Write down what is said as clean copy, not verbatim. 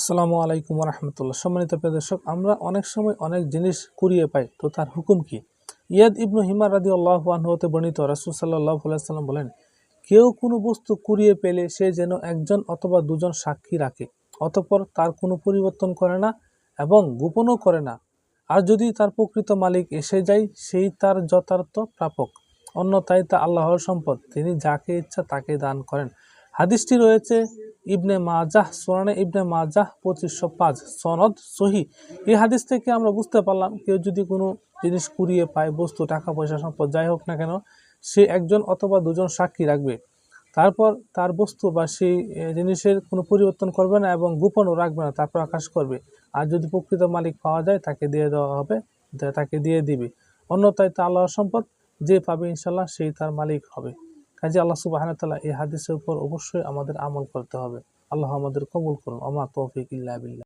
আসসালামু আলাইকুম রহমতুল্লাহ। সম্মানিত প্রিয় দর্শক, আমরা অনেক সময় অনেক জিনিস কুড়িয়ে পাই, তো তার হুকুম কি? ইয়াদ ইবনু হিমার রাদিয়াল্লাহু আনহু হতে বর্ণিত, রাসূল সাল্লাল্লাহু আলাইহি সাল্লাম বলেন, কেউ কোনো বস্তু কুড়িয়ে পেলে সে যেন একজন অথবা দুজন সাক্ষী রাখে, অতঃপর তার কোনো পরিবর্তন করে না এবং গোপনও করে না। আর যদি তার প্রকৃত মালিক এসে যায়, সেই তার যথার্থ প্রাপক, অন্যথায় তা আল্লাহর সম্পদ, তিনি যাকে ইচ্ছা তাকে দান করেন। হাদিসটি রয়েছে ইবনে মাজাহ, সুনানে ইবনে মাজাহ 2505, সনদ সহি। এই হাদিস থেকে আমরা বুঝতে পারলাম, কেউ যদি কোনো জিনিস কুড়িয়ে পায়, বস্তু, টাকা পয়সা, সম্পদ যাই হোক না কেন, সে একজন অথবা দুজন সাক্ষী রাখবে। তারপর তার বস্তু বা সেই জিনিসের কোনো পরিবর্তন করবে না এবং গোপনও রাখবে না, তা প্রকাশ করবে। আর যদি প্রকৃত মালিক পাওয়া যায়, তাকে দিয়ে দেওয়া হবে, তাকে দিয়ে দিবে। অন্যথায় তা আল্লাহর সম্পদ, যে পাবে ইনশাল্লাহ সেই তার মালিক হবে। কাজে আল্লাহ সুবহানাহু ওয়া তাআলা এই হাদিসের উপর অবশ্যই আমাদের আমল করতে হবে। আল্লাহ আমাদের কবুল করুন। ওমা তৌফিক ইল্লা বিল্লাহ।